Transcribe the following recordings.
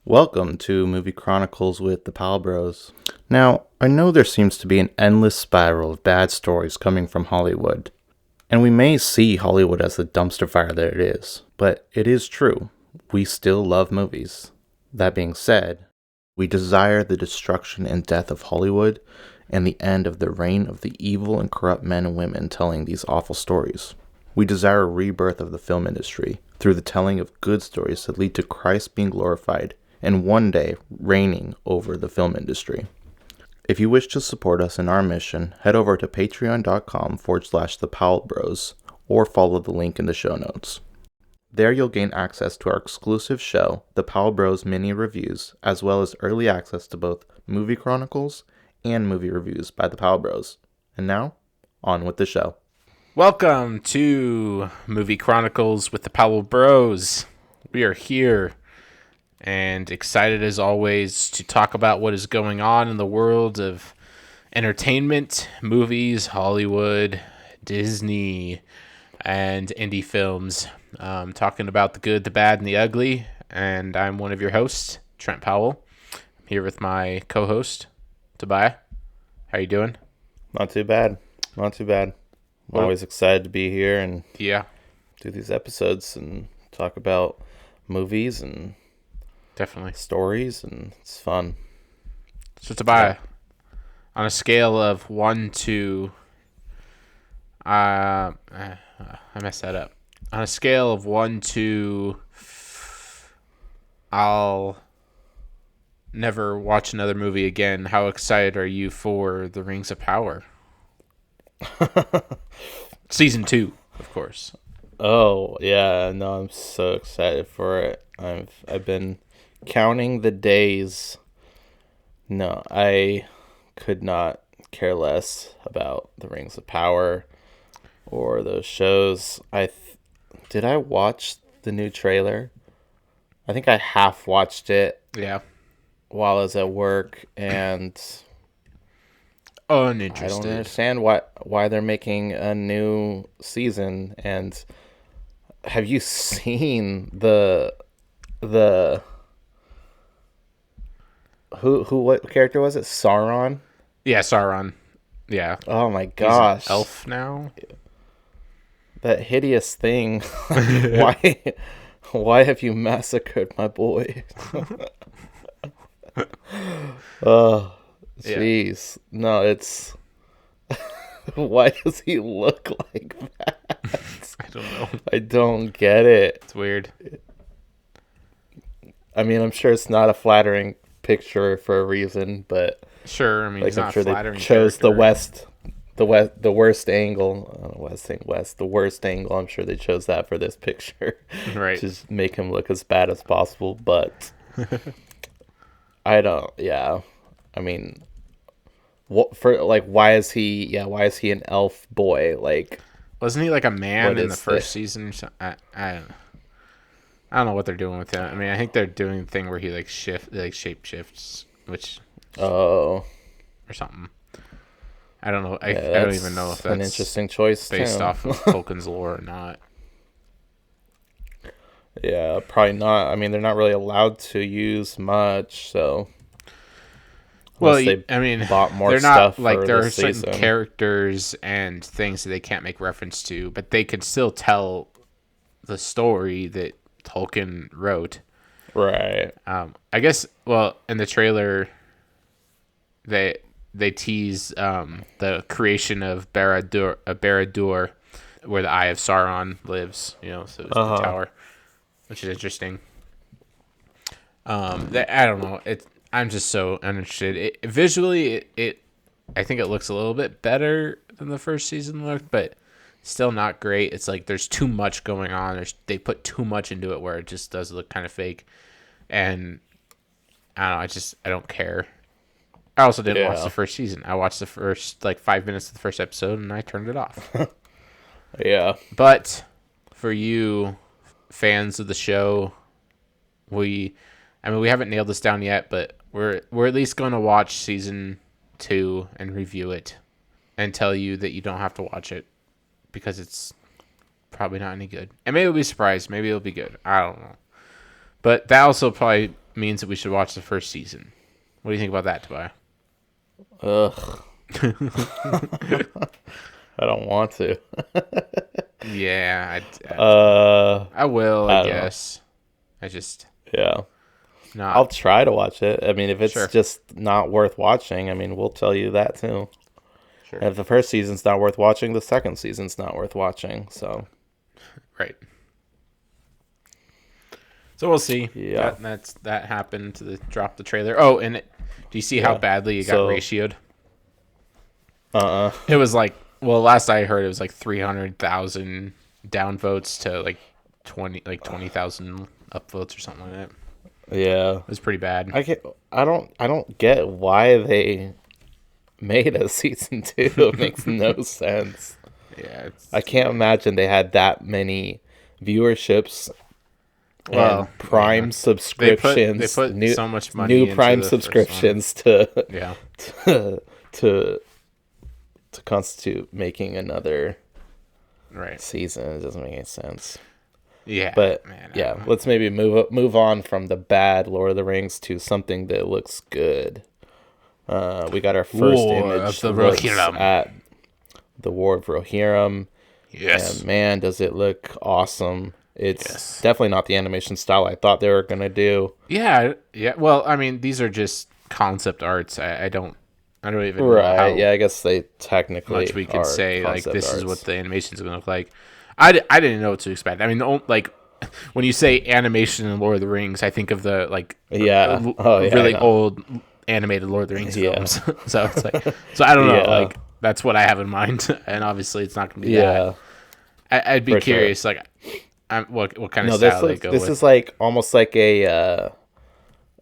Welcome to Movie Chronicles with the Pal Bros. Now, I know there seems to be an endless spiral of bad stories coming from Hollywood, and we may see Hollywood as the dumpster fire that it is, but it is true. We still love movies. That being said, we desire the destruction and death of Hollywood and the end of the reign of the evil and corrupt men and women telling these awful stories. We desire a rebirth of the film industry through the telling of good stories that lead to Christ being glorified and one day reigning over the film industry. If you wish to support us in our mission, head over to patreon.com/thepowellbros or follow the link in the show notes. There you'll gain access to our exclusive show, The Powell Bros Mini Reviews, as well as early access to both Movie Chronicles and movie reviews by the Powell Bros. And now, on with the show. Welcome to Movie Chronicles with the Powell Bros. We are here and excited as always to talk about what is going on in the world of entertainment, movies, Hollywood, Disney, and indie films. Talking about the good, the bad, and the ugly. And I'm one of your hosts, Trent Powell. I'm here with my co-host, Tobiah. How you doing? Not too bad. I'm always excited to be here and do these episodes and talk about movies and definitely stories, and it's fun. So Tobiah, on a scale of 1 to I messed that up. On a scale of 1 to I'll never watch another movie again, how excited are you for The Rings of Power? Season 2, of course. Oh, yeah, no, I'm so excited for it. I've been counting the days. No, I could not care less about The Rings of Power or those shows. Did I watch the new trailer? I think I half watched it. Yeah. While I was at work, and uninterested. I don't understand why they're making a new season. And have you seen the what character was it? Sauron? Yeah, Sauron. Yeah. Oh my gosh. He's an elf now. That hideous thing. Why have you massacred my boy? Oh, jeez. Yeah. No, it's why does he look like that? I don't know. I don't get it. It's weird. I mean, I'm sure it's not a flattering picture for a reason, but sure. I mean, like, it's I'm not sure flattering. They chose character. the worst angle. The worst angle. I'm sure they chose that for this picture, right? Just make him look as bad as possible. But I don't. Yeah, I mean, why is he? Yeah, why is he an elf boy? Like, wasn't he like a man in the first season? I don't know what they're doing with him. I mean, I think they're doing the thing where he shape shifts, which or something. I don't know. I don't even know if that's an interesting choice based off of Tolkien's lore or not. Yeah, probably not. I mean, they're not really allowed to use much, so. Well, I mean, bought more they're stuff not like there are certain season. Characters and things that they can't make reference to, but they can still tell the story that Tolkien wrote. Right. I guess. Well, in the trailer, they tease the creation of Barad-dûr, where the Eye of Sauron lives. You know, so it's the tower, which is interesting. I don't know. I'm just so uninterested. Visually, I think it looks a little bit better than the first season looked, but still not great. It's like there's too much going on. They put too much into it where it just does look kind of fake. And I don't know. I don't care. I also didn't watch the first season. I watched the first 5 minutes of the first episode and I turned it off. Yeah. But for you fans of the show, we haven't nailed this down yet, but we're at least going to watch season 2 and review it and tell you that you don't have to watch it because it's probably not any good. And maybe we'll be surprised. Maybe it'll be good. I don't know. But that also probably means that we should watch the first season. What do you think about that, Tobiah? Ugh. I don't want to. Yeah, I will, I I don't know. guess. I just Yeah. not I'll try to watch it. I mean, if it's sure. just not worth watching, I mean, we'll tell you that too. Sure. And if the first season's not worth watching, the second season's not worth watching. So, Right. So we'll see. yeah. That happened to drop the trailer. Oh, and do you see how badly it got ratioed? It was like, well, last I heard it was like 300,000 downvotes to like 20,000 upvotes or something like that. Yeah. It was pretty bad. I don't get why they made a season 2. It makes no sense. Yeah, I can't imagine they had that many viewerships. Well, and Prime subscriptions. They put new, so much money new into Prime the subscriptions yeah. to constitute making another Right. season. It doesn't make any sense. Yeah. But man, yeah, let's maybe move on from the bad Lord of the Rings to something that looks good. We got our first War image of the looks Rohirrim. at the War of Rohirrim. Yes. And man, does it look awesome. It's definitely not the animation style I thought they were going to do. Yeah. Well, I mean, these are just concept arts. I don't even know Right. how Yeah, I guess they technically much we could say like this arts. is what the animation's going to look like. I didn't know what to expect. I mean, like when you say animation in Lord of the Rings, I think of the like really old animated Lord of the Rings films. So it's like I don't know, like that's what I have in mind, and obviously it's not going to be that. I'd be curious, like, what kind of style they go with. This is like almost like a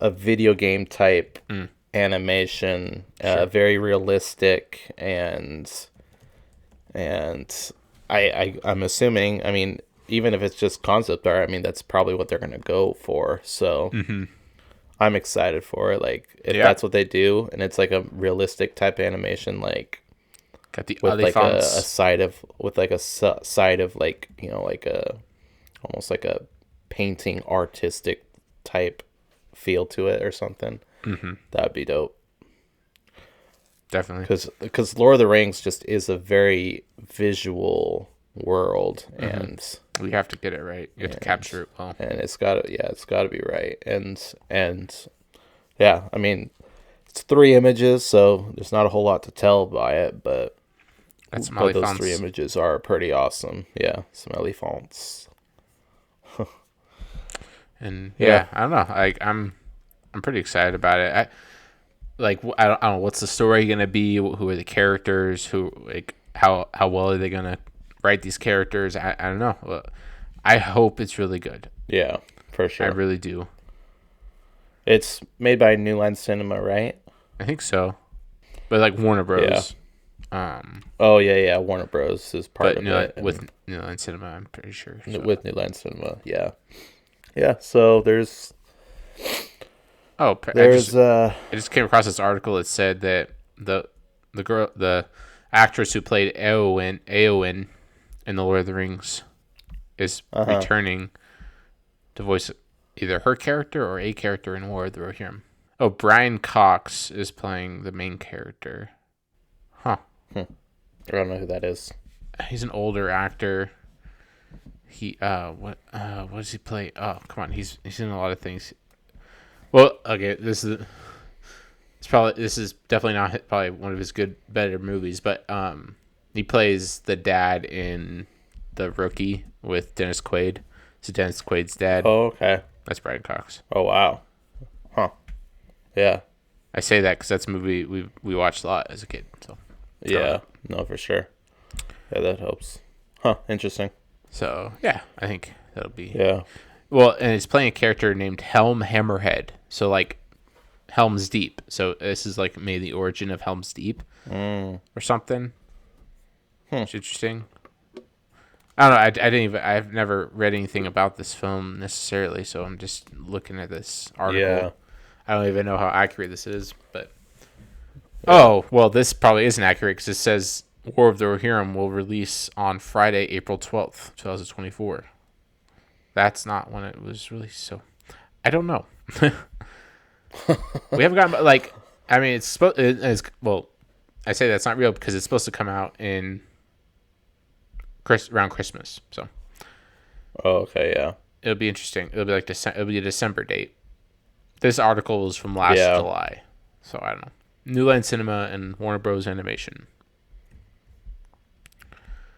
video game type animation, very realistic, and I'm assuming. I mean, even if it's just concept art, I mean that's probably what they're gonna go for. So I'm excited for it. Like if that's what they do, and it's like a realistic type animation, like got the with like a side of like like a almost like a painting artistic type feel to it or something. That'd be dope. Definitely, because Lord of the Rings just is a very visual world, and we have to get it right. You have to capture it well, and it's got to be right. And yeah, I mean, it's 3 images, so there's not a whole lot to tell by it, but those 3 images are pretty awesome. Yeah, smelly fonts. And I don't know. I'm pretty excited about it. I don't know what's the story gonna be. Who are the characters? Who like how well are they gonna write these characters? I don't know. I hope it's really good. Yeah, for sure. I really do. It's made by New Line Cinema, right? I think so, but like Warner Bros. Yeah. Warner Bros. Is part of it. With New Line Cinema, I'm pretty sure. So. With New Line Cinema, yeah. Yeah, so there's... I just came across this article that said that the actress who played Éowyn in The Lord of the Rings is returning to voice either her character or a character in War of the Rohirrim. Oh, Brian Cox is playing the main character. Huh. I don't know who that is. He's an older actor. He what does he play? Oh, come on. He's in a lot of things. Well, okay, this is definitely not probably one of his better movies, but he plays the dad in The Rookie with Dennis Quaid. So Dennis Quaid's dad. Oh, okay. That's Brian Cox. Oh, wow. Huh. Yeah. I say that because that's a movie we watched a lot as a kid. So yeah, no, for sure. Yeah, that helps. Huh, interesting. So, yeah, I think that'll be... Yeah. Well, and it's playing a character named Helm Hammerhead. So, like, Helm's Deep. So, this is, like, maybe the origin of Helm's Deep or something. It's interesting. I don't know. I've never read anything about this film necessarily, so I'm just looking at this article. Yeah. I don't even know how accurate this is, but... Yeah. Oh, well, this probably isn't accurate because it says War of the Rohirrim will release on Friday, April 12th, 2024. That's not when it was released, so I don't know. We haven't gotten like. I mean, it's supposed. It's, well, I say that's not real because it's supposed to come out in around Christmas. So. Oh, okay, yeah. It'll be interesting. It'll be like it'll be a December date. This article is from last July, so I don't know. New Line Cinema and Warner Bros. Animation.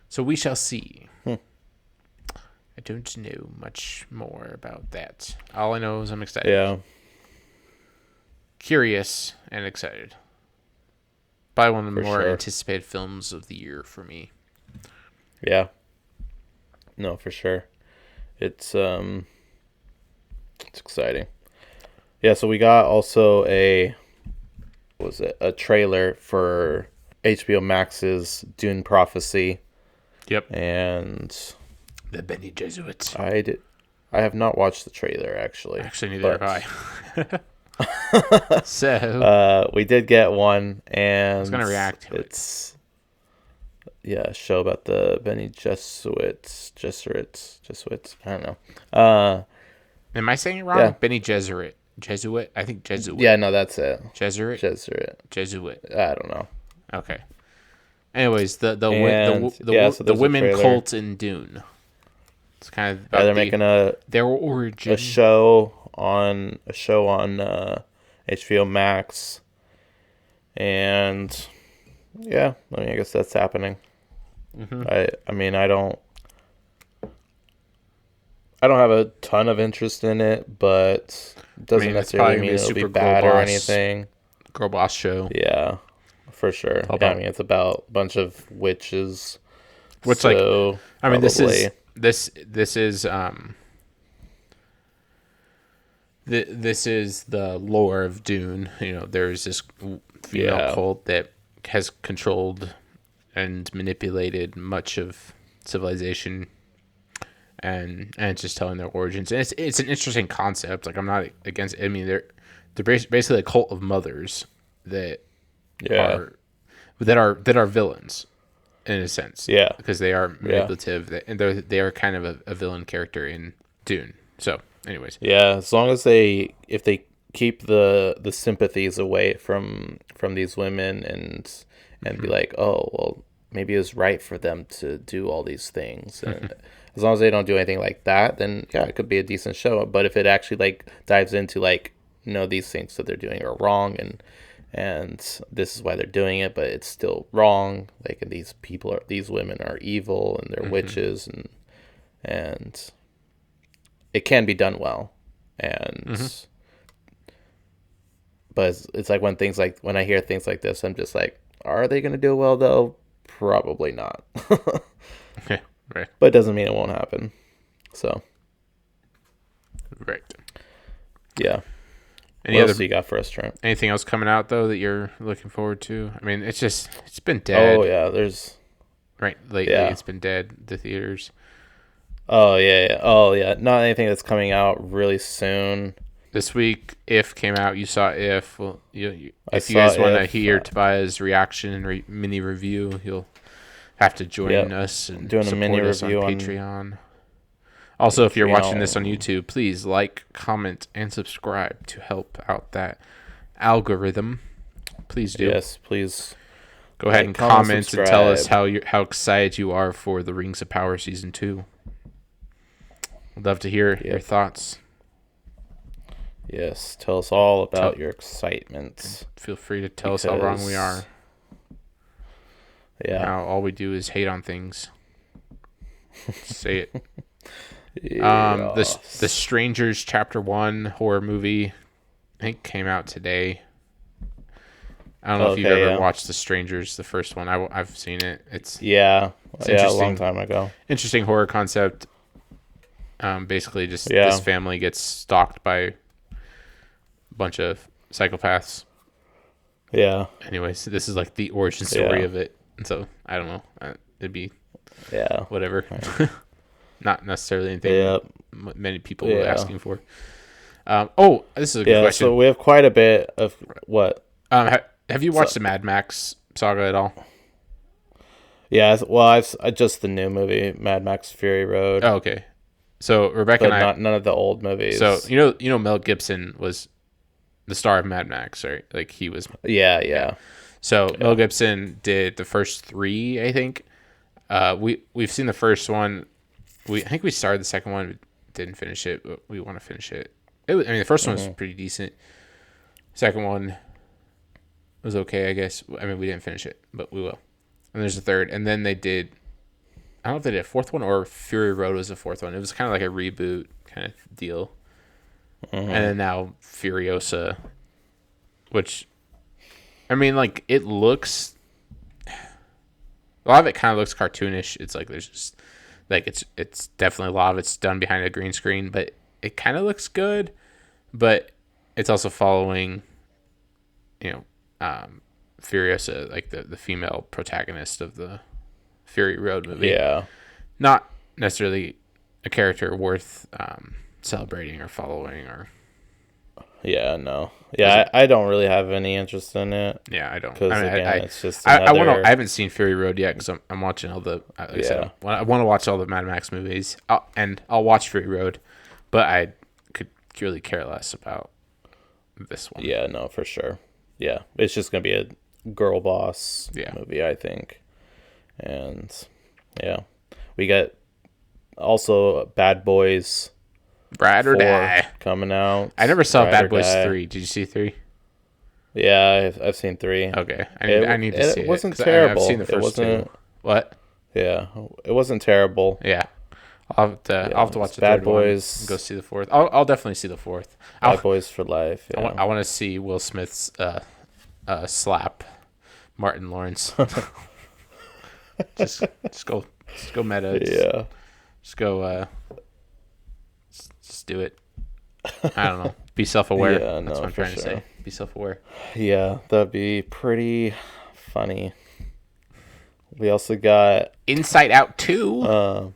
So we shall see. I don't know much more about that. All I know is I'm excited. Yeah. Curious and excited. Probably one of the more sure. anticipated films of the year for me. Yeah. No, for sure. It's exciting. Yeah, so we got also a trailer for HBO Max's Dune Prophecy. Yep. And the Bene Gesserit. I have not watched the trailer actually. Actually, neither have I. So we did get one, and I was gonna react to it. A show about the Bene Gesserits. I don't know. Am I saying it wrong? Yeah. Bene Gesserit. Jesuit? I think Jesuit. Yeah, no, that's it. Jesuit? Jesuit. I don't know. Okay. Anyways, the women cult in Dune. It's kind of about they're making their origin. A show on HBO Max, and yeah, I mean, I guess that's happening. Mm-hmm. I mean, I don't have a ton of interest in it, but it doesn't necessarily mean it'll be bad or anything. Girl boss show. Yeah, for sure. Yeah, I mean, it's about a bunch of witches. Which, so like, I mean, this is the lore of Dune. You know, there's this female cult that has controlled and manipulated much of civilization, and it's just telling their origins. And it's an interesting concept. Like, I'm not against it. I mean, they're basically a cult of mothers that are villains in a sense. Yeah, because they are manipulative, and they are kind of a villain character in Dune. So, anyways, yeah, as long as if they keep the sympathies away from these women and be like, oh, well, maybe it was right for them to do all these things. And as long as they don't do anything like that, then yeah, it could be a decent show. But if it actually like dives into like, these things that they're doing are wrong, and this is why they're doing it, but it's still wrong. Like, and these women are evil and they're witches, and it can be done well. And but it's like when I hear things like this, I'm just like, are they going to do it well though? Probably not. Okay, right. But it doesn't mean it won't happen. So, right. Yeah. What else do you got for us, Trent? Anything else coming out though that you're looking forward to? I mean, it's been dead. Oh yeah, lately. It's been dead. The theaters. Oh yeah. Not anything that's coming out really soon. This week, If came out. You saw If. Well, if you guys want to hear Tobiah's reaction and mini review, you'll have to join us and doing a mini review on Patreon. Also, if you're watching this on YouTube, please like, comment, and subscribe to help out that algorithm. Please do. Yes, please. Go ahead and comment and tell us how excited you are for the Rings of Power Season 2. I'd love to hear your thoughts. Yes, tell us all about your excitement. Feel free to tell us how wrong we are. Yeah. Now all we do is hate on things. Say it. The Strangers Chapter 1 horror movie, I think, came out today. I don't know if you've ever watched The Strangers, the first one. I've seen it. It's a long time ago. Interesting horror concept. Basically, just this family gets stalked by a bunch of psychopaths. Yeah. Anyways, this is like the origin story of it. And so, I don't know. It'd be whatever. Right. Not necessarily anything many people were asking for. This is a good question. So we have quite a bit of what? Have you watched the Mad Max saga at all? Yeah, well, I just the new movie, Mad Max Fury Road. Oh, okay. So Rebecca and I, none of the old movies. So you know Mel Gibson was the star of Mad Max, right? Like he was. Yeah. So Mel Gibson did the first three, I think. We've seen the first one. I think we started the second one, but didn't finish it. But we want to finish it. The first one was pretty decent. Second one was okay, I guess. I mean, we didn't finish it, but we will. And there's a third, and then they did. I don't know if they did a fourth one or Fury Road was a fourth one. It was kind of like a reboot kind of deal. And then now Furiosa, which, I mean, like, it looks, a lot of it kind of looks cartoonish. It's like there's just, like, it's definitely a lot of it's done behind a green screen, but it kind of looks good. But it's also following, Furiosa, like the female protagonist of the Fury Road movie. Yeah. Not necessarily a character worth celebrating or following or. Yeah, no. Yeah, I don't really have any interest in it. Yeah, I don't. Because again, it's just I another... I haven't seen Fury Road yet because I'm watching all the. Like I said, I want to watch all the Mad Max movies, and I'll watch Fury Road, but I could really care less about this one. Yeah, no, for sure. Yeah, it's just gonna be a girl boss movie, I think, and yeah, we got also Bad Boys. Ride or Die coming out. I never saw Bad Boys 3. Did you see 3? Yeah, I've seen 3. Okay, I need to see it. It wasn't terrible. I've seen the first two. What? Yeah, it wasn't terrible. Yeah, I'll have to watch the Bad third Boys. one. Go see the fourth. I'll definitely see the fourth. Bad Boys for life. Yeah. I want to see Will Smith's slap Martin Lawrence. just go meta. Yeah. Just go. Just do it. I don't know. Be self-aware. Yeah, that's what I'm trying to say. Be self-aware. Yeah, that'd be pretty funny. We also got Inside Out 2.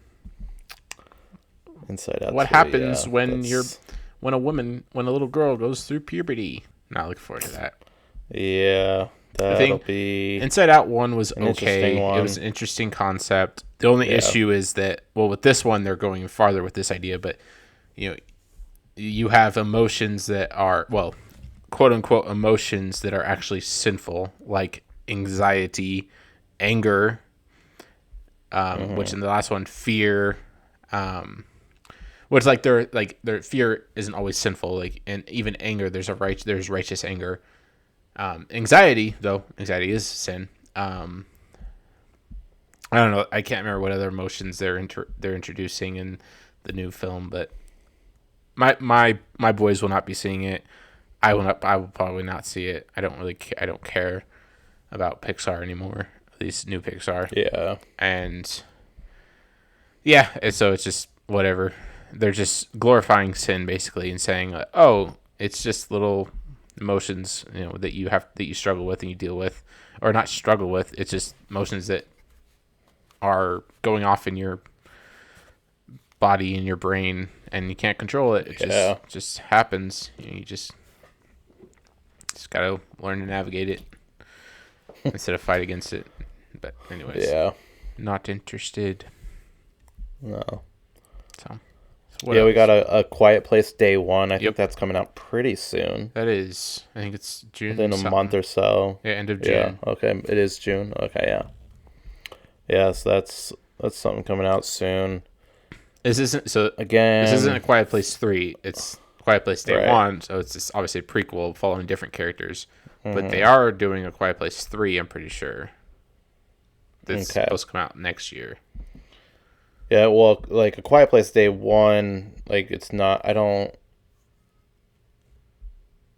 Inside Out. What happens when a little girl goes through puberty? Not looking forward to that. Yeah, that'll be. Inside Out 1 was okay. It was an interesting concept. The only issue is that, well, with this one they're going farther with this idea, but you have emotions that are, well, quote unquote emotions that are actually sinful, like anxiety, anger, which in the last one, fear, which their fear isn't always sinful, like, and even anger, there's righteous anger. Anxiety is sin. I don't know. I can't remember what other emotions they're introducing in the new film, but my boys will not be seeing it. I will probably not see it. I don't care about Pixar anymore. At least new Pixar. Yeah. And yeah, so it's just whatever. They're just glorifying sin basically and saying, oh, it's just little emotions, that you struggle with and you deal with, or not struggle with. It's just emotions that are going off in your body and your brain, and you can't control it. It just happens. You just gotta learn to navigate it instead of fight against it. But anyways, not interested. No. So we got a Quiet Place Day 1. I think that's coming out pretty soon. That is. I think it's June. Within a month or so. Yeah, end of June. Yeah, okay. It is June. Okay, yeah. Yeah, so that's something coming out soon. This isn't a Quiet Place 3. It's Quiet Place Day 1, so it's just obviously a prequel following different characters. Mm-hmm. But they are doing a Quiet Place 3, I'm pretty sure. That's supposed to come out next year. Yeah, well, like a Quiet Place Day 1, like it's not. I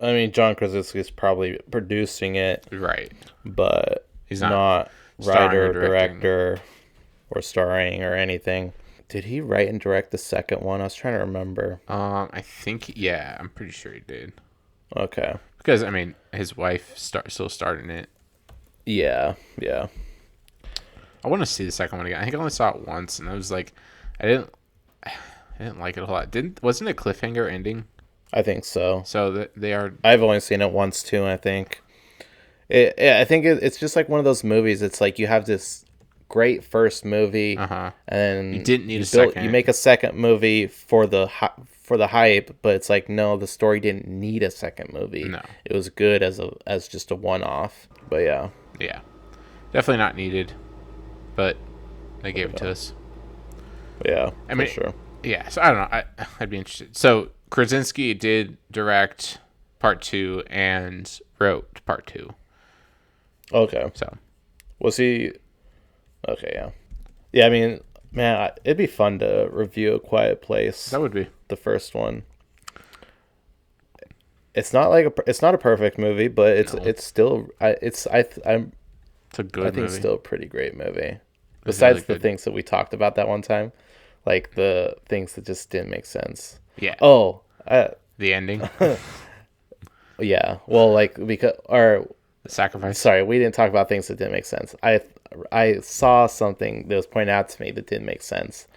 mean, John Krasinski is probably producing it, right? But he's not writer, director, or starring or anything. Did he write and direct the second one? I was trying to remember. I think I'm pretty sure he did. Okay. Because I mean, his wife still starred in it. Yeah. I want to see the second one again. I think I only saw it once, and I was like, I didn't like it a whole lot. Wasn't it a cliffhanger ending? I think so. So they are. I've only seen it once too. I think. I think it's just like one of those movies. It's like you have this great first movie, and You didn't need a second. You make a second movie for the hype, but it's like, no, the story didn't need a second movie. No. It was good as just a one-off. But yeah. Yeah. Definitely not needed, but they gave it to us. Yeah, I mean, for sure. Yeah, so I don't know. I'd be interested. So Krasinski did direct part 2 and wrote part 2. Okay. So Was he... Okay, yeah. Yeah, I mean, man, it'd be fun to review A Quiet Place. that would be. The first one. It's not a perfect movie, but it's still It's a good I movie. think it's still a pretty great movie. Besides the things that we talked about that one time, like the things that just didn't make sense. Yeah. Oh, The ending. yeah. Well, like because The sacrifice. sorry, we didn't talk about things that didn't make sense. I saw something that was pointed out to me that didn't make sense.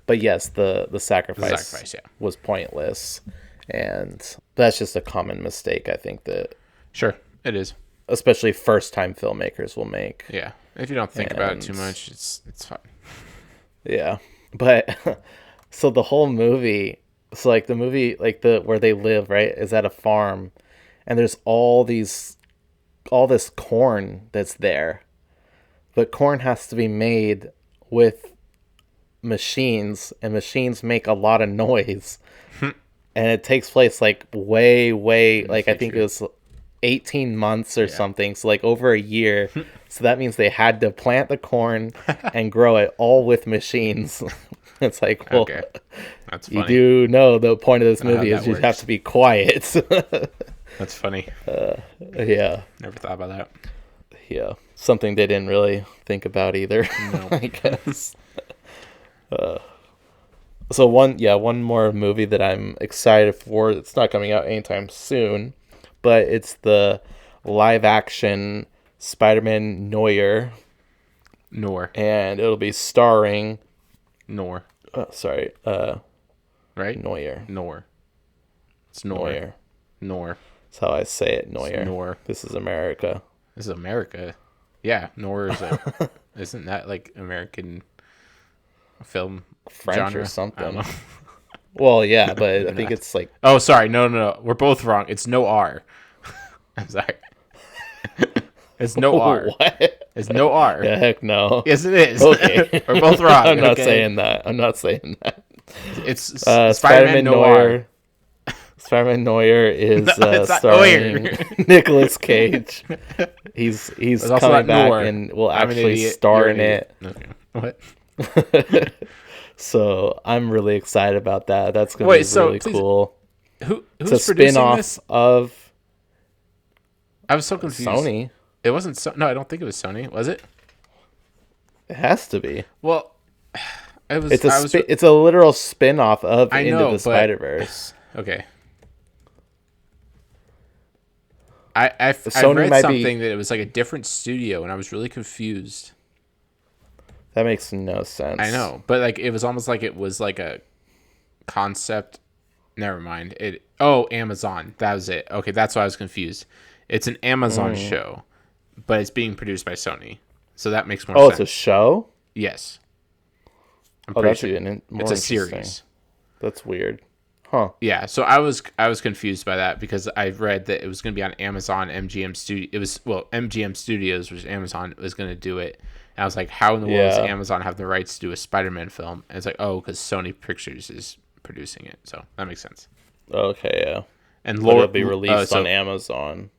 But yes, the sacrifice Yeah. was pointless, and that's just a common mistake I think that Sure, it is. especially first-time filmmakers will make. Yeah. If you don't think about it too much, it's fine. Yeah. But so the whole movie, so like the movie, like the where they live, right, is at a farm, and there's all this corn that's there. But corn has to be made with machines, and machines make a lot of noise. And it takes place like way like I think it was 18 months or something, so like over a year. So that means they had to plant the corn and grow it all with machines. It's like, well, Okay. That's funny. you do know the point of this movie that is you works. have to be quiet. That's funny. Yeah. Never thought about that. Yeah. Something they didn't really think about either, No. I guess. So one more movie that I'm excited for. It's not coming out anytime soon, but it's the live action Spider-Man Noir, Nor. and it'll be starring Nor. Right? Noir. Nor. It's Nor. Noir. Nor. That's how I say it, Noir. Nor. This is America. This is America. Yeah, Nor is a... Isn't that like American film French genre? or I don't something. know. Well, yeah, but I think it's like Oh, sorry. No. We're both wrong. It's no R. I'm sorry. It's no R. What? It's no R. Yeah, heck no. Yes, it is. Okay. We're both wrong. I'm not okay? saying that. I'm not saying that. It's Spider-Man Noir. Spider-Man Noir is it's not starring Noir. Nicolas Cage. He's also coming not back Noir. and will I'm an actually idiot. star You're in an it. idiot. Okay. What? So I'm really excited about that. That's gonna Wait, be so really please- cool. Who's It's a producing spin-off this? of I was so confused. Sony. It wasn't. No, I don't think it was Sony. Was it? It has to be. Well, it was. It's a literal spin-off of I Into know, the but- Spider-Verse. Okay. I Sony read might something that it was like a different studio, and I was really confused. That makes no sense. I know, but like it was almost like it was like a concept. Never mind. Amazon. That was it. Okay, that's why I was confused. It's an Amazon show, but it's being produced by Sony, so that makes more Oh, sense. it's a show? Yes. I'm Oh, pretty that's sure. even more It's a interesting. series. That's weird. Huh. Yeah, so I was confused by that because I read that it was going to be on Amazon MGM Studio. It was MGM Studios, which Amazon was going to do it. And I was like, how in the world does Amazon have the rights to do a Spider-Man film? And it's like, oh, because Sony Pictures is producing it, so that makes sense. Okay, yeah. And But it'll be released on Amazon.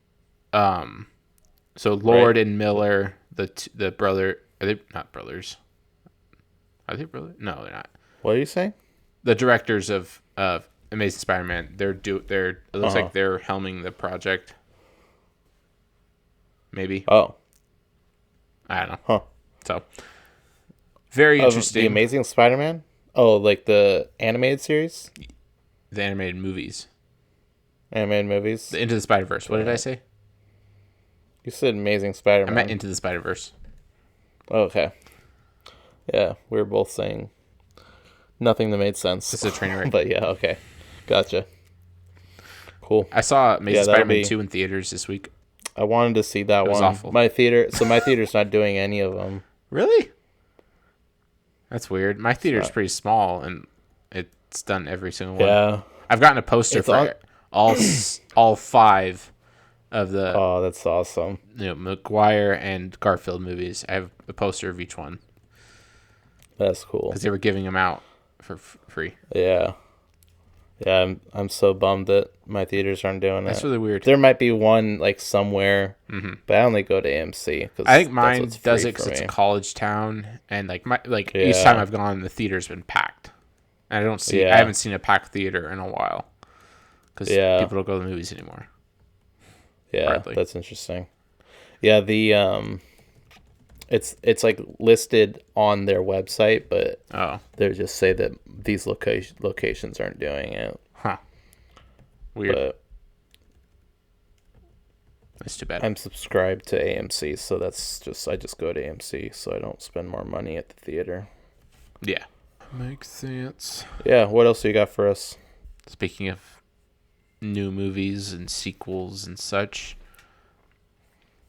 So Lord and Miller, the brother, are they not brothers? Are they brothers? No, they're not. What are you saying? The directors of Amazing Spider-Man, it looks like they're helming the project. Maybe. Oh. I don't know. Huh. So very Of interesting. The Amazing Spider-Man? Oh, like the animated series? The animated movies. Animated movies? The Into the Spider-Verse. What did I say? You said Amazing I Spider-Man. meant Into the Spider-Verse. Okay. Yeah, we were both saying nothing that made sense. It's a train wreck. But yeah, okay. Gotcha. Cool. I saw Amazing that'll Spider-Man be- 2 in theaters this week. I wanted to see that was one. awful. My theater's not doing any of them. Really? That's weird. My theater's pretty small, and it's done every single one. Yeah. I've gotten a poster for all 5 of the Oh, that's awesome. McGuire and Garfield movies. I have a poster of each one That's cool. because they were giving them out for free. Yeah. Yeah, I'm so bummed that my theaters aren't doing That's it. really weird. There might be one like somewhere, but I only go to AMC. I think mine does it because it's a college town, and each time I've gone, the theater's been packed. And I haven't seen a packed theater in a while because people don't go to the movies anymore. Yeah, hardly. That's interesting. Yeah, the it's like listed on their website, but they just say that these locations aren't doing it. Huh. Weird. But that's too bad. I'm subscribed to AMC, so I just go to AMC, so I don't spend more money at the theater. Yeah. Makes sense. Yeah, what else do you got for us? Speaking of new movies and sequels and such,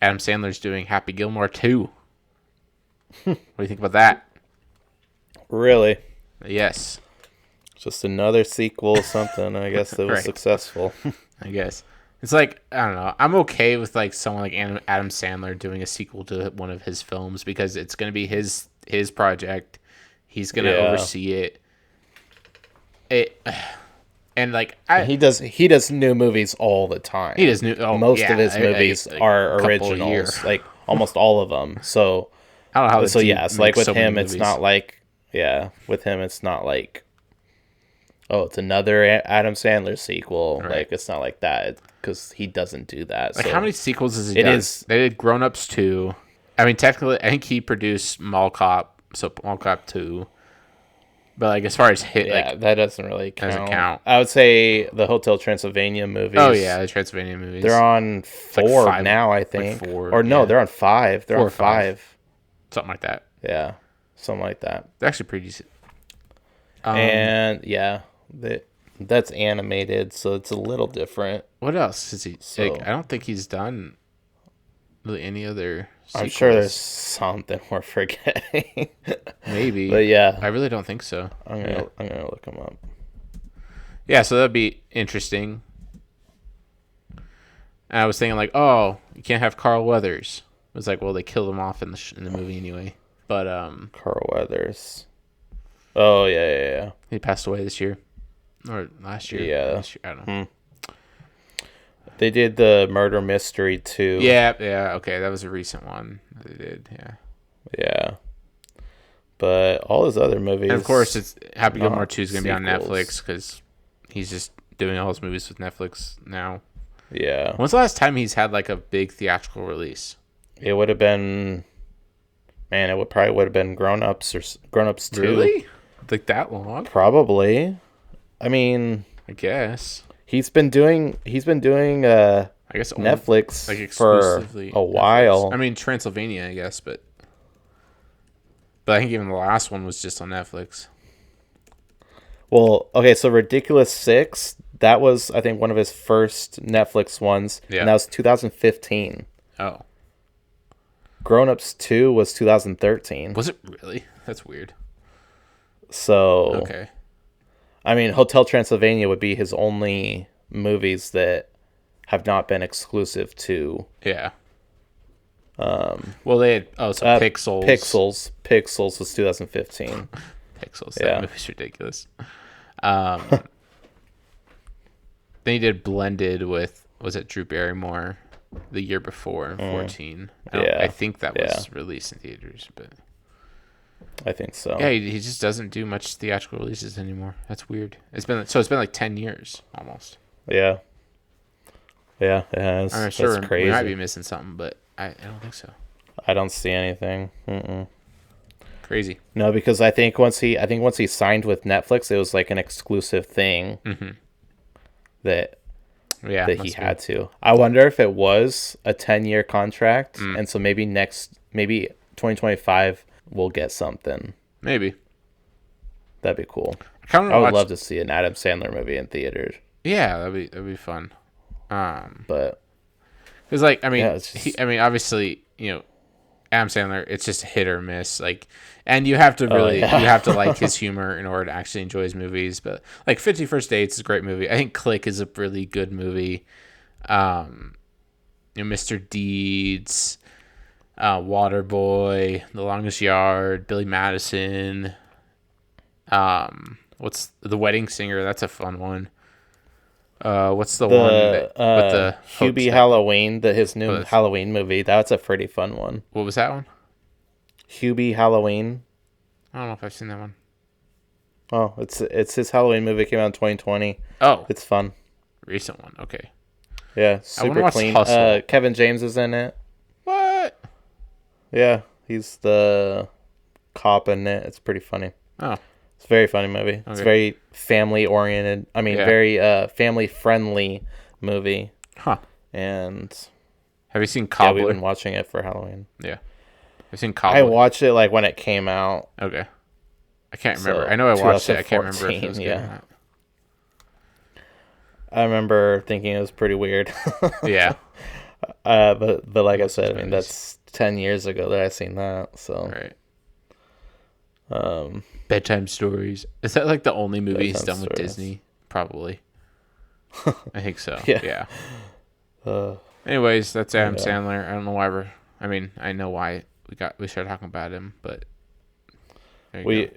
Adam Sandler's doing Happy Gilmore 2. What do you think about that? Really? Yes. Just another sequel or something, I guess, that was successful. I guess. It's like, I don't know. I'm okay with like someone like Adam Sandler doing a sequel to one of his films because it's going to be his project. He's going to oversee it. And like he does new movies all the time. He does most of his movies are originals, like almost all of them. So I don't know how. So yes, like with him, it's not like with him, it's not like it's another Adam Sandler sequel. Right. Like it's not like that because he doesn't do that. Like so how many sequels has he done? They did Grown Ups 2. I mean, technically, I think he produced Mall Cop, so Mall Cop 2. But like as far as hit, that doesn't really count. Doesn't count. I would say the Hotel Transylvania movies. Oh yeah, the Transylvania movies. They're on 4 like now, I think. Like 4, or no, they're on 5. They're on 5. Something like that. Yeah, something like that. They're actually pretty decent. And that's animated, so it's a little different. What else is he? I don't think he's done really any other sequels. I'm sure there's something we're forgetting. Maybe. But yeah. I really don't think so. I'm gonna look him up. Yeah, so that'd be interesting. And I was thinking like, you can't have Carl Weathers. It was like, well, they killed him off in the movie anyway. But Carl Weathers. Oh yeah. He passed away this year. Or last year. Yeah. Last year, I don't know. They did the Murder Mystery 2. Yeah, okay. That was a recent one they did, yeah. Yeah. But all his other movies... And of course, it's Happy Gilmore 2 is going to be on Netflix because he's just doing all his movies with Netflix now. Yeah. When's the last time he's had like a big theatrical release? It would have been... Man, it probably would have been Grown Ups or Grown Ups 2. Really? Like that long? Probably. I mean... I guess. He's been doing I guess Netflix like for a while. I mean Transylvania, I guess, but I think even the last one was just on Netflix. Well, okay, so Ridiculous 6, that was I think one of his first Netflix ones, and that was 2015. Oh. Grown Ups 2 was 2013. Was it really? That's weird. So okay. I mean, Hotel Transylvania would be his only movies that have not been exclusive to. Yeah. Well, they had Pixels. Pixels was 2015. Pixels. That movie's ridiculous. Then he did Blended with Drew Barrymore the year before, 14. I think that was released in theaters, but. I think so. Yeah, he just doesn't do much theatrical releases anymore. That's weird. It's been like 10 years almost. Yeah. Yeah, it has. I'm sure that's crazy. We might be missing something, but I don't think so. I don't see anything. Crazy. No, because I think once he signed with Netflix, it was like an exclusive thing that he had to. I wonder if it was a 10-year contract, and so maybe 2025 we'll get something. Maybe. That'd be cool. I would love to see an Adam Sandler movie in theaters. Yeah, that'd be fun. But because like I mean, obviously Adam Sandler, it's just hit or miss. Like, and you have to really you have to like his humor in order to actually enjoy his movies. But like 50 First Dates is a great movie. I think Click is a really good movie. Mr. Deeds, Waterboy, The Longest Yard, Billy Madison. What's The Wedding Singer? That's a fun one. What's the one with the Hubie Halloween, his new Halloween movie? That's a pretty fun one. What was that one? Hubie Halloween. I don't know if I've seen that one. Oh, it's his Halloween movie. It came out in 2020. Oh, it's fun. Recent one. Okay. Yeah, super clean. Kevin James is in it. What? Yeah, he's the cop in it. It's pretty funny. Oh. It's a very funny movie. Okay. It's very family oriented. I mean, very family friendly movie. Huh. And have you seen Cobbler? Yeah, we've been watching it for Halloween. Yeah. Have you seen Cobbler? I watched it like when it came out. Okay. I can't remember. I know I watched it. I can't remember if it was good or not. I remember thinking it was pretty weird. Yeah. But like I said, I mean, that's 10 years ago that I seen that. So. Right. Bedtime Stories. Is that like the only movie he's done with Disney? Probably. I think so. Yeah. Anyways, that's Adam Sandler. I don't know why I know why we started talking about him, but we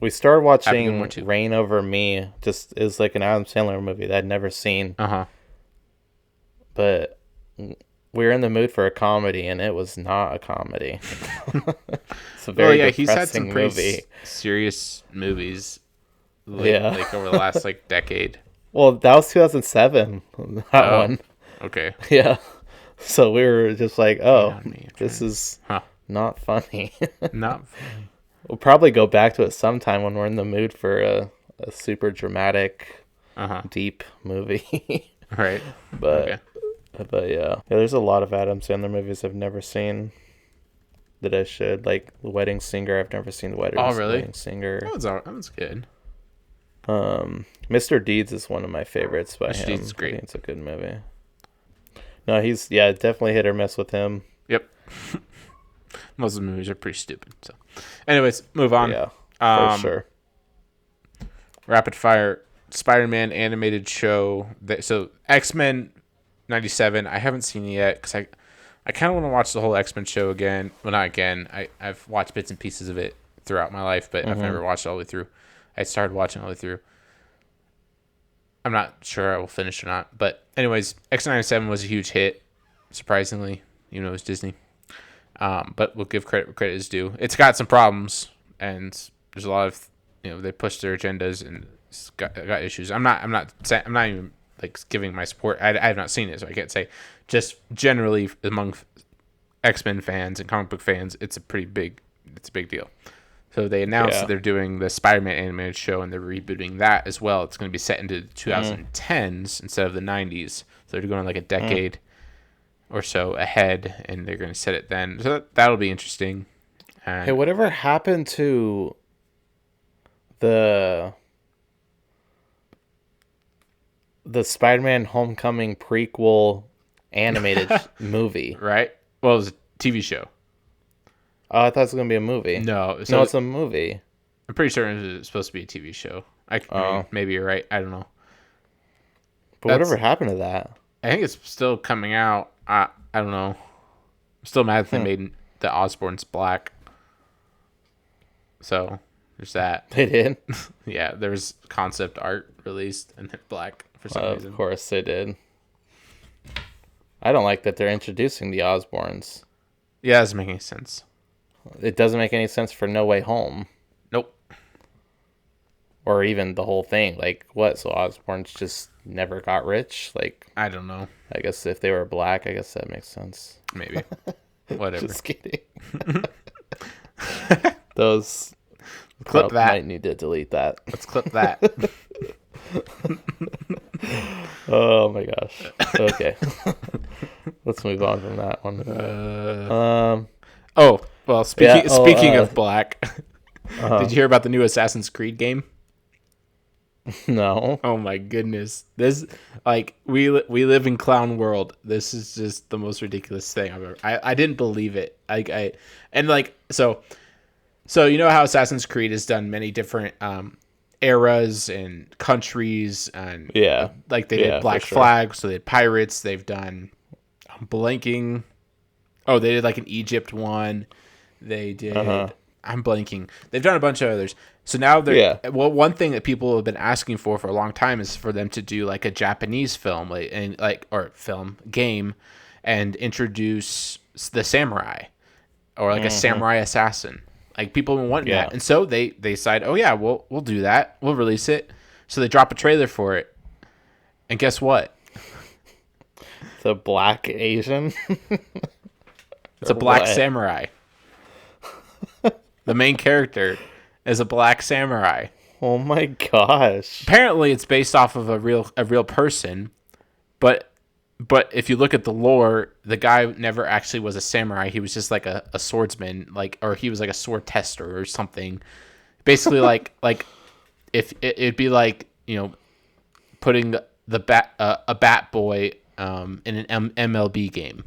started watching Reign Over Me. Just is like an Adam Sandler movie that I'd never seen. But we were in the mood for a comedy, and it was not a comedy. It's a very depressing he's had some pretty serious movies. Like over the last like decade. Well, that was 2007. That one. Okay. Yeah. So we were just like, this is not funny. Not funny. We'll probably go back to it sometime when we're in the mood for a super dramatic, deep movie. Right. But yeah, there's a lot of Adam Sandler movies I've never seen that I should. Like The Wedding Singer, I've never seen The Wedding Singer. That was good. Mr. Deeds is one of my favorites by him. Deeds is great. I think it's a good movie. No, he's definitely hit or miss with him. Yep. Most of the movies are pretty stupid. So, anyways, move on. Yeah, for sure. Rapid fire. Spider-Man animated show. So X-Men 97. I haven't seen it yet because I kind of want to watch the whole X-Men show again. Well, not again. I've watched bits and pieces of it throughout my life, but I've never watched it all the way through. I started watching all the way through. I'm not sure I will finish or not. But anyways, X-97 was a huge hit, surprisingly. Even though it was Disney. But we'll give credit where credit is due. It's got some problems, and there's a lot of, they push their agendas and it's got issues. I'm not even like giving my support. I have not seen it, so I can't say. Just generally among X-Men fans and comic book fans, it's a big deal. So they announced that they're doing the Spider-Man animated show, and they're rebooting that as well. It's going to be set into the 2010s instead of the 90s. So they're going like a decade or so ahead, and they're going to set it then. So that'll be interesting. Hey, whatever happened to the Spider-Man Homecoming prequel animated movie? Right? Well, it was a TV show. Oh, I thought it was going to be a movie. No, it's a movie. I'm pretty certain it's supposed to be a TV show. Maybe you're right. I don't know. But whatever happened to that? I think it's still coming out. I don't know. I'm still mad that they made the Osborns black. So there's that. They did? Yeah, there's concept art released and it's black for some reason. Of course they did. I don't like that they're introducing the Osborns. Yeah, it doesn't make any sense. It doesn't make any sense for No Way Home. Nope. Or even the whole thing. Like, what? So Osborns just never got rich? Like, I don't know. I guess if they were black, I guess that makes sense. Maybe. Whatever. Just kidding. Those clip that. Might need to delete that. Let's clip that. Oh my gosh. Okay. Let's move on from that one. Well, speaking of black, did you hear about the new Assassin's Creed game? No. Oh my goodness. This like we live in clown world. This is just the most ridiculous thing I've ever. I didn't believe it. I and like so you know how Assassin's Creed has done many different eras and countries and Yeah. like they did Yeah, for Black sure. Flag, so they had pirates, they've done I'm blanking. Oh, they did like an Egypt one. They Uh-huh. did. I'm blanking. They've done a bunch of others. So now they're Yeah. well. One thing that people have been asking for a long time is for them to do like a Japanese film, or film game, and introduce the samurai or like a samurai assassin. Like people have been wanting Yeah. that, and so they decide, oh yeah, we'll do that. We'll release it. So they drop a trailer for it, and guess what? The black Asian. It's a Or black what? samurai. The main character is a black samurai. Oh my gosh. Apparently, it's based off of a real person, but if you look at the lore, the guy never actually was a samurai. He was just like a swordsman, or he was like a sword tester or something. Basically, like if it'd be like putting the a bat boy in an MLB game.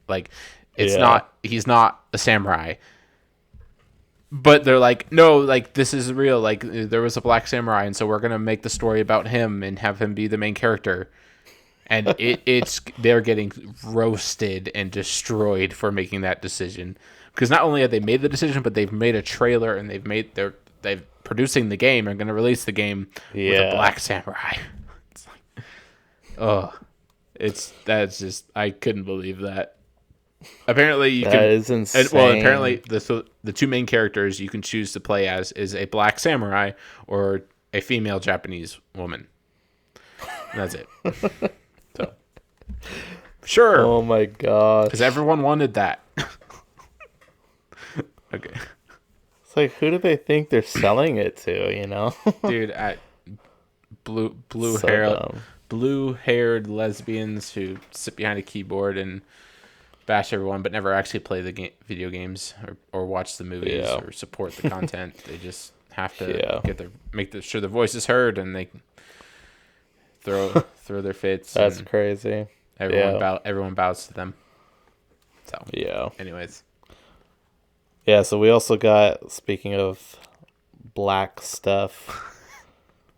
Like Yeah. he's not a samurai. But they're like, no, like this is real. Like there was a black samurai, and so we're gonna make the story about him and have him be the main character. And it's they're getting roasted and destroyed for making that decision, because not only have they made the decision, but they've made a trailer and they've producing the game and gonna release the game with a Yeah. black samurai. It's like, oh, that's just I couldn't believe that. Apparently, you That can. is insane. Well, apparently, the two main characters you can choose to play as is a black samurai or a female Japanese woman. And that's it. So, sure, Oh my gosh. because everyone wanted that. Okay, It's like, who do they think they're selling it to, you know? dude, at blue So hair, dumb. blue haired lesbians who sit behind a keyboard and bash everyone, but never actually play the video games or watch the movies Yeah. or support the content. They just have to Yeah. make sure their voice is heard, and they throw their fits. That's and crazy. everyone bows to them. So, Yeah. anyways, Yeah, so we also got, speaking of black stuff,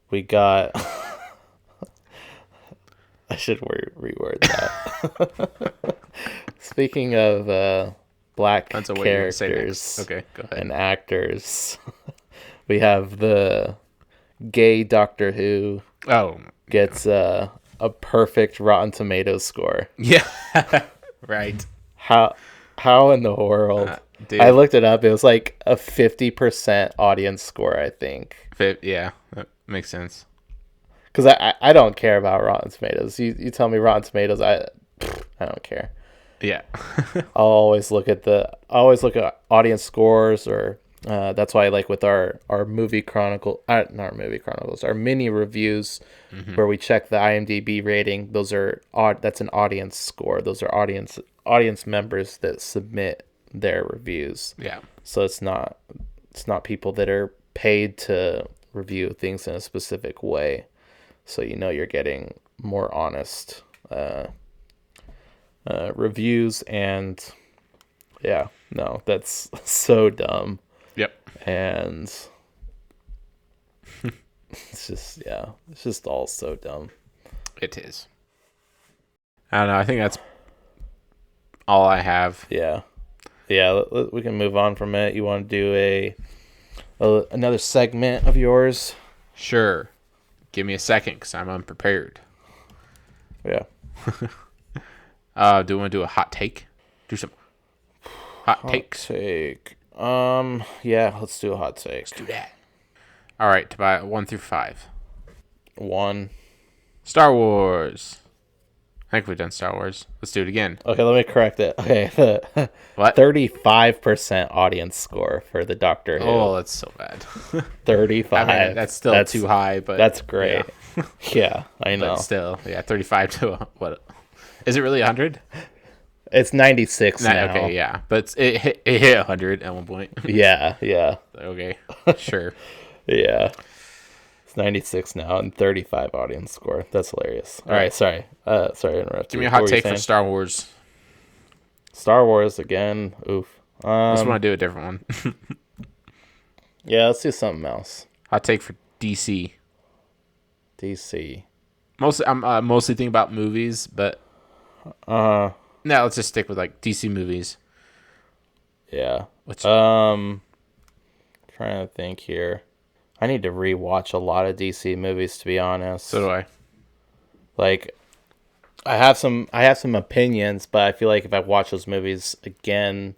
we got... I should reword that. Speaking of black that's a way you want to say characters next. Okay, go ahead. and actors, we have the gay Doctor Who Oh, gets a perfect Rotten Tomatoes score. yeah, right. How in the world? Dude, I looked it up. It was like a 50% audience score, I think. yeah, that makes sense. Because I don't care about Rotten Tomatoes. You tell me Rotten Tomatoes, I don't care. Yeah, I'll always look at audience scores, or that's why I like with our movie chronicle, not our movie chronicles, our mini reviews, where we check the IMDb rating. That's an audience score. Those are audience members that submit their reviews. yeah, So it's not people that are paid to review things in a specific way. So you're getting more honest reviews, and yeah, no, that's so dumb. yep. And it's just all so dumb. It is. I don't know. I think that's all I have. Yeah, we can move on from it. You want to do another segment of yours? Sure. Give me a second, because I'm unprepared. Yeah. Do you want to do a hot take? Do some hot takes. Take. Yeah, let's do a hot take. Do that. All right, Tobiah, 1 through 5. 1. Star Wars. I think we've done Star Wars. Let's do it again. Okay, let me correct it. Okay, What? 35% audience score for the Doctor Who. Oh, that's so bad. 35. I mean, that's still too high, but That's great. Yeah, I know. But still, yeah, 35 to what? Is it really 100? It's 96 now. Okay, yeah, but it hit 100 at one point. Yeah. Okay, sure. Yeah. It's 96 now and 35 audience score. That's hilarious. All right, sorry. Sorry to interrupt Give you. me a What hot were you take for saying? Star Wars. Star Wars again. Oof. Let's want to do a different one. Yeah, let's do something else. Hot take for DC. DC. Mostly, I'm mostly thinking about movies, but no, let's just stick with like DC movies. Yeah. Which Trying to think here. I need to rewatch a lot of DC movies, to be honest. so do I. Like, I have some opinions, but I feel like if I watch those movies again,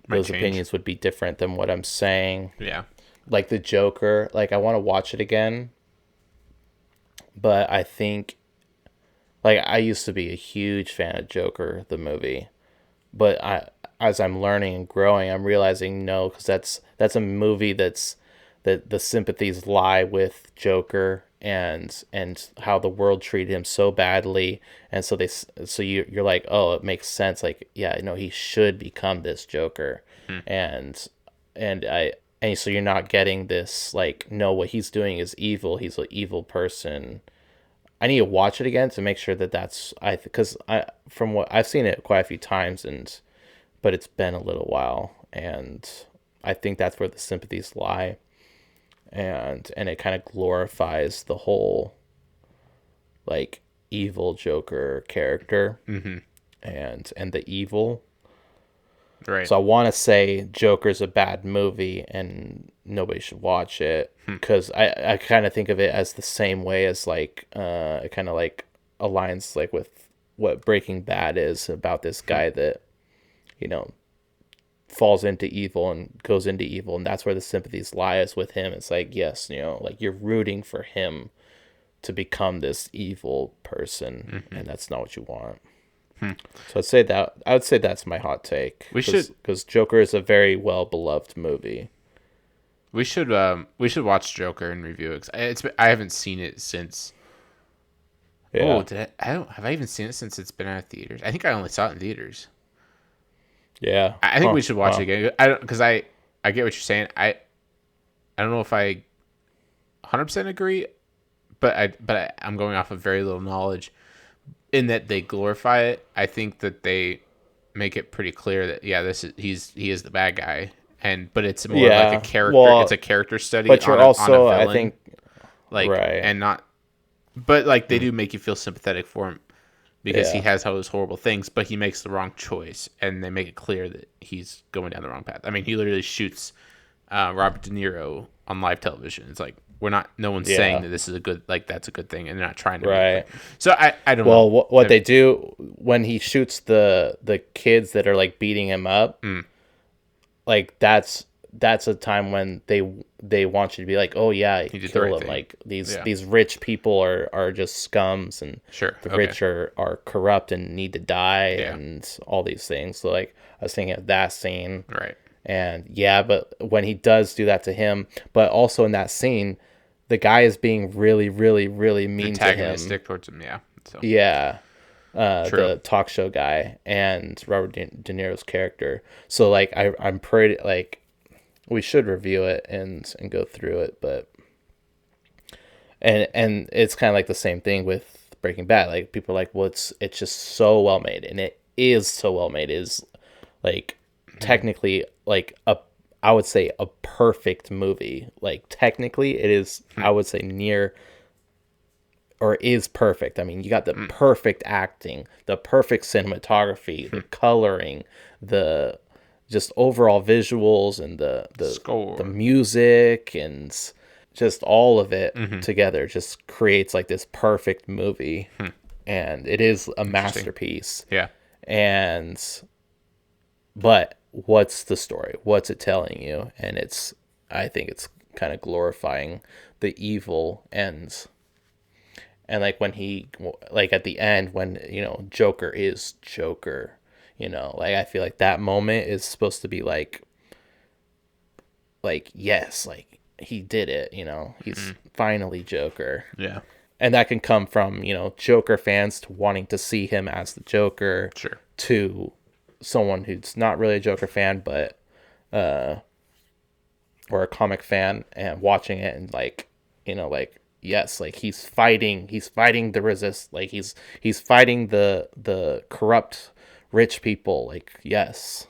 Might those change. opinions would be different than what I'm saying. Yeah. Like the Joker, like I want to watch it again, but I think, like, I used to be a huge fan of Joker, the movie, but as I'm learning and growing, I'm realizing no, because that's a movie that the sympathies lie with Joker and how the world treated him so badly, and so you're like, oh, it makes sense, like, yeah, no, he should become this Joker, and so you're not getting this, like, no, what he's doing is evil, he's an evil person. I need to watch it again to make sure that's because from what I've seen it quite a few times, but it's been a little while, and I think that's where the sympathies lie, and it kind of glorifies the whole, like, evil Joker character, and the evil. Right. So I want to say Joker's a bad movie and nobody should watch it, because I kind of think of it as the same way as, like, it kind of like aligns, like, with what Breaking Bad is about this guy that, you know, falls into evil and goes into evil, and that's where the sympathies lie, is with him. It's like, yes, you know, like, you're rooting for him to become this evil person, and that's not what you want. So I would say that's my hot take. Because Joker is a very well beloved movie. We should watch Joker and review it. I haven't seen it since. Yeah. Oh, have I even seen it since it's been out of theaters? I think I only saw it in theaters. Yeah. I think we should watch it again. Because I get what you're saying. I don't know if I 100% agree, but I'm going off of very little knowledge. In that they glorify it, I think that they make it pretty clear that he is the bad guy, but it's more like a character. Well, it's a character study. but you're on also, a villain, I think, like, right, and not, but like they do make you feel sympathetic for him because he Yeah. has all those horrible things, but he makes the wrong choice, and they make it clear that he's going down the wrong path. I mean, he literally shoots Robert De Niro on live television. It's like, no one's saying that this is that's a good thing, and they're not trying to Right. make it. So I don't know. Well, what they do when he shoots the kids that are, like, beating him up, like, that's a time when they want you to be like, oh yeah, He did the kill right him. thing. Like, these rich people are just scums, and the rich are corrupt and need to die, and all these things. So, like, I was thinking of that scene, Right. and yeah, but when he does do that to him, but also in that scene, the guy is being really, really, really mean to him. Antagonistic towards him, yeah. So Yeah. True. The talk show guy and Robert De Niro's character. So, like, I'm pretty, like, we should review it and go through it, but and it's kind of like the same thing with Breaking Bad. Like, people are like, well, it's just so well made, and it is so well made. It is, like, technically, like, I would say a perfect movie. Like, technically it is, I would say, near or is perfect. I mean, you got the perfect acting, the perfect cinematography, the coloring, the just overall visuals, and the Score. the music, and just all of it together just creates, like, this perfect movie. And it is a masterpiece. Yeah. But what's the story? What's it telling you? And I think it's kind of glorifying the evil, and like, when he, like, at the end, when, you know, Joker is Joker, you know, like, I feel like that moment is supposed to be like, yes, like, he did it, you know, he's finally Joker. Yeah. And that can come from, you know, Joker fans to wanting to see him as the Joker, Sure. to someone who's not really a Joker fan, but or a comic fan, and watching it and, like, like, yes, like he's fighting he's fighting the corrupt rich people, like, yes.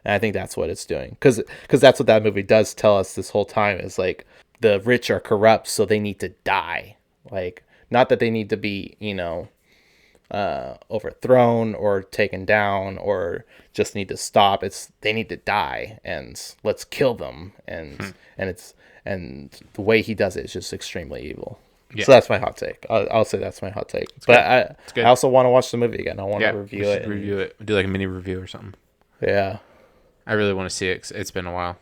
And I think that's what it's doing, because that's what that movie does tell us this whole time, is like the rich are corrupt, so they need to die. Like, not that they need to be, overthrown or taken down or just need to stop. It's they need to die, and let's kill them. And the way he does it is just extremely evil. Yeah. So that's my hot take. I'll say that's my hot take. But I also want to watch the movie again. I want to review it. Review it. Do like a mini review or something. Yeah. I really want to see it. 'Cause it's been a while.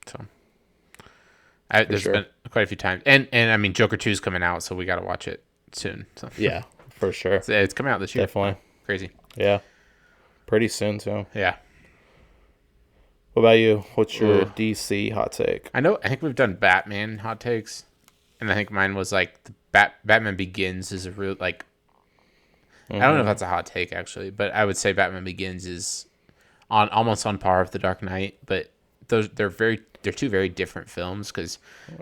So there's been quite a few times. And I mean, Joker 2 is coming out, so we got to watch it soon. So. Yeah, for sure. It's coming out this year. Definitely. Crazy. Yeah. Pretty soon, too. Yeah. What about you? What's your DC hot take? I think we've done Batman hot takes. And I think mine was like Batman Begins is a real, like, I don't know if that's a hot take actually, but I would say Batman Begins is almost on par with The Dark Knight, but they're two very different films, because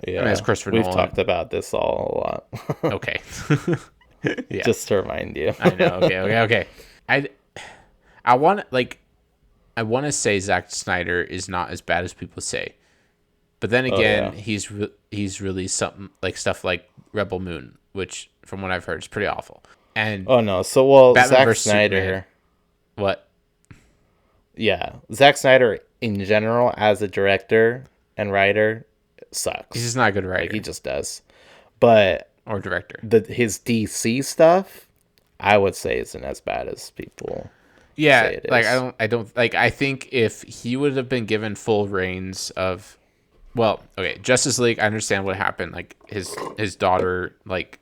as Christopher Nolan, we've talked about this all a lot. Okay. Yeah. Just to remind you. I know. Okay. I want to say Zack Snyder is not as bad as people say. But then again, he's released something like stuff like Rebel Moon, which from what I've heard is pretty awful. And Zack Snyder. Superman, what? Yeah, Zack Snyder in general as a director and writer sucks. He's just not a good writer. Like, he just does. But or director. His DC stuff, I would say, isn't as bad as people. Yeah, say it like is. I don't like. I think if he would have been given full reins of, well, okay, Justice League, I understand what happened. Like his daughter like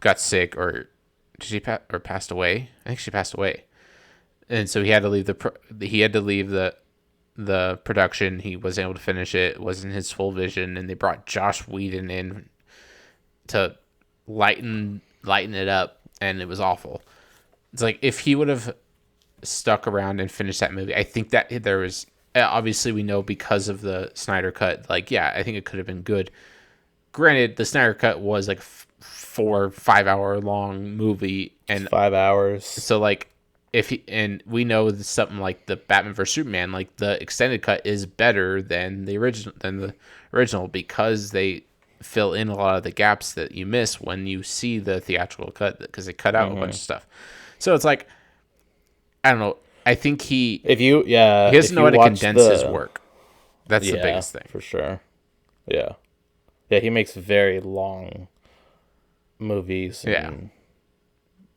got sick, or did she passed away? I think she passed away, and so he had to leave the production. He wasn't able to finish it. It wasn't his full vision, and they brought Josh Whedon in to lighten it up, and it was awful. It's like, if he would have stuck around and finished that movie, I think that there was, obviously we know because of the Snyder Cut, like, yeah, I think it could have been good. Granted, the Snyder Cut was like 4-5 hour long movie, and 5 hours. So like, and we know something like the Batman vs Superman, like the extended cut is better than the original because they fill in a lot of the gaps that you miss when you see the theatrical cut, because they cut out a bunch of stuff. So it's like, I don't know. I think he doesn't know how to condense his work. That's the biggest thing for sure. Yeah, he makes very long movies. And,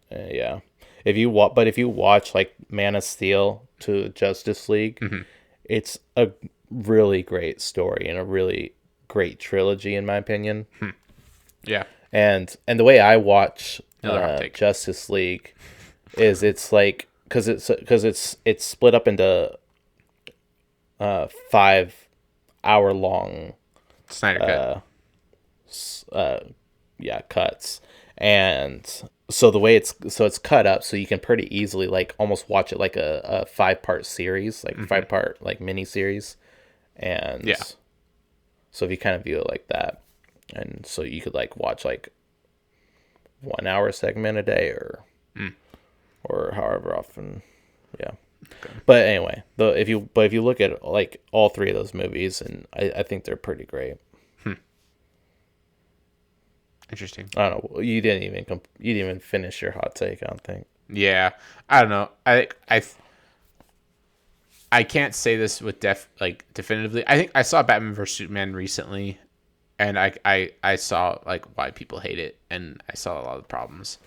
yeah. If you watch like Man of Steel to Justice League, it's a really great story and a really great trilogy, in my opinion. Yeah. And the way I watch Justice League is, it's like, because it's split up into 5 hour long Snyder cut. Cuts. And so the way it's cut up, so you can pretty easily like almost watch it like a 5-part series, like 5-part like mini series. And so if you kind of view it like that, and so you could like watch like 1 hour segment a day, or however often. Yeah. Okay. But anyway, if you look at like all 3 of those movies, and I think they're pretty great. Interesting. I don't know. You didn't even finish your hot take, I don't think. Yeah. I don't know. I can't say this with definitively. I think I saw Batman vs Superman recently, and I saw like why people hate it, and I saw a lot of the problems.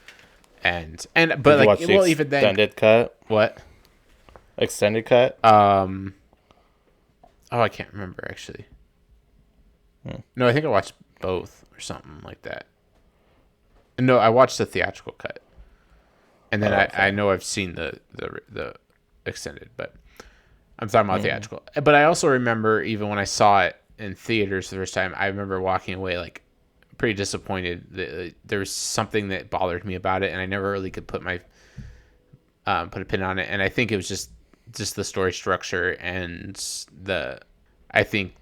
But like, well, even then, extended cut. What? Extended cut. Oh, I can't remember actually. No, I think I watched both or something like that. No, I watched the theatrical cut, and then I know I've seen the extended, but I'm talking about theatrical. But I also remember, even when I saw it in theaters the first time, I remember walking away like pretty disappointed. There was something that bothered me about it, and I never really could put a pin on it. And I think it was just the story structure, and I think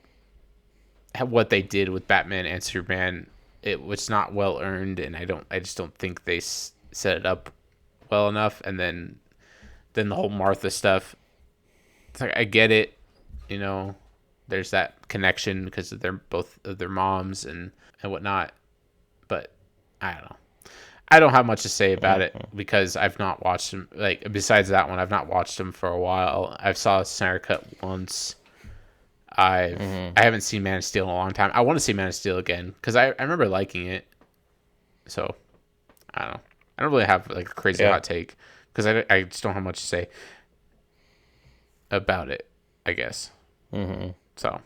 what they did with Batman and Superman, it was not well earned, and I just don't think they set it up well enough. And then the whole Martha stuff. It's like, I get it, you know, there's that connection because they're both of their moms and whatnot, but I don't know. I don't have much to say about it because I've not watched them. Like, besides that one, I've not watched them for a while. I saw Snyder Cut once. I haven't seen Man of Steel in a long time. I want to see Man of Steel again because I remember liking it. So I don't know. I don't really have like a crazy hot take because I just don't have much to say about it, I guess. So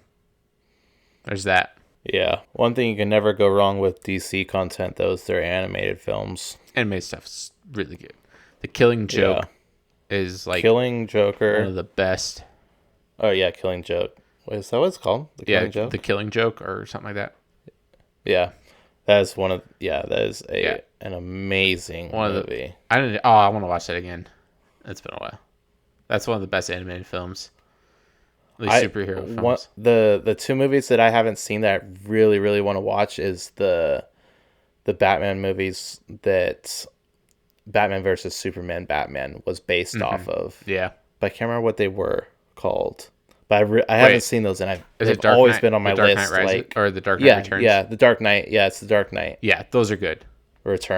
there's that. Yeah. One thing you can never go wrong with DC content, though, is their animated films. Animated stuff's really good. The Killing Joke is like Killing Joker. one of the best. Oh, yeah, Killing Joke. Wait, is that what it's called? The Killing Joke? The Killing Joke or something like that. Yeah. That is an amazing movie. I want to watch that again. It's been a while. That's one of the best animated films. At least superhero films. The two movies that I haven't seen that I really, really want to watch is the Batman movies that Batman versus Superman Batman was based off of. Yeah. But I can't remember what they were called. But I haven't seen those, and they've always been on my list. Or The Dark Knight Returns? Yeah, The Dark Knight. Yeah, it's The Dark Knight. Yeah, those are good. Dark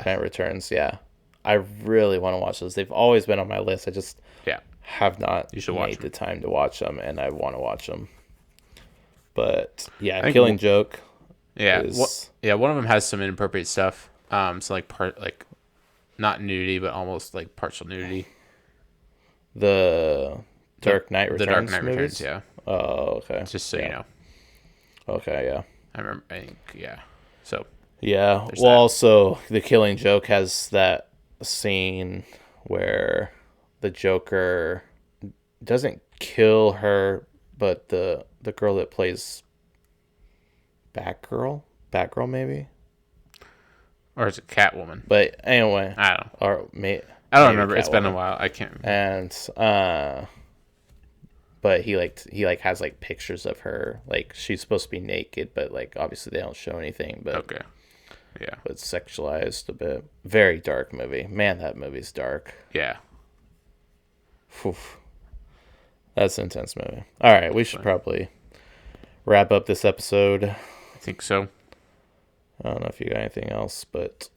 Knight Returns, yeah. I really want to watch those. They've always been on my list. I just have not made the time to watch them, and I want to watch them. But yeah, Killing Joke. Yeah, one of them has some inappropriate stuff. So like not nudity, but almost like partial nudity. The Dark Knight Returns. The Dark Knight movies? Returns, yeah. Oh, okay. Just so you know. Okay, yeah. I think, yeah. So. Yeah. Well, also, The Killing Joke has that scene where the Joker doesn't kill her, but the girl that plays Batgirl maybe, or is it Catwoman? But anyway, I don't know. I don't remember. It's been a while. I can't remember. And but he has like pictures of her, like she's supposed to be naked, but like obviously they don't show anything. But okay. Yeah. But it's sexualized a bit. Very dark movie. Man, that movie's dark. Yeah. Oof. That's an intense movie. All right, we should probably wrap up this episode. I think so. I don't know if you got anything else, but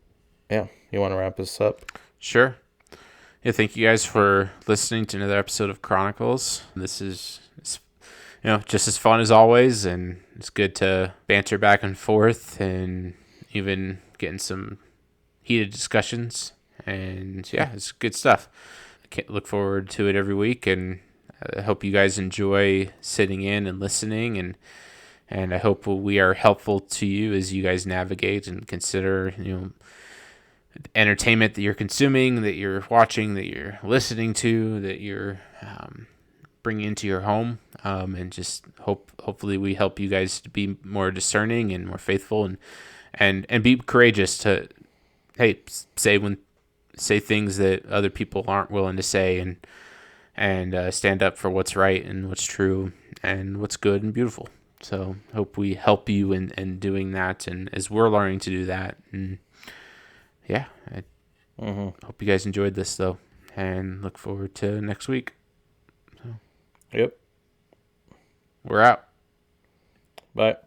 yeah, you want to wrap this up? Sure. Yeah, thank you guys for listening to another episode of Chronicles. This is just as fun as always, and it's good to banter back and forth and even getting some heated discussions. And yeah, it's good stuff. I can't look forward to it every week, and I hope you guys enjoy sitting in and listening, and I hope we are helpful to you as you guys navigate and consider, entertainment that you're consuming, that you're watching, that you're listening to, that you're bringing into your home, and just hopefully we help you guys to be more discerning and more faithful, and be courageous to say things that other people aren't willing to say, and stand up for what's right and what's true and what's good and beautiful. So hope we help you in doing that, and as we're learning to do that. And yeah, I hope you guys enjoyed this though, and look forward to next week. So, yep. We're out. Bye.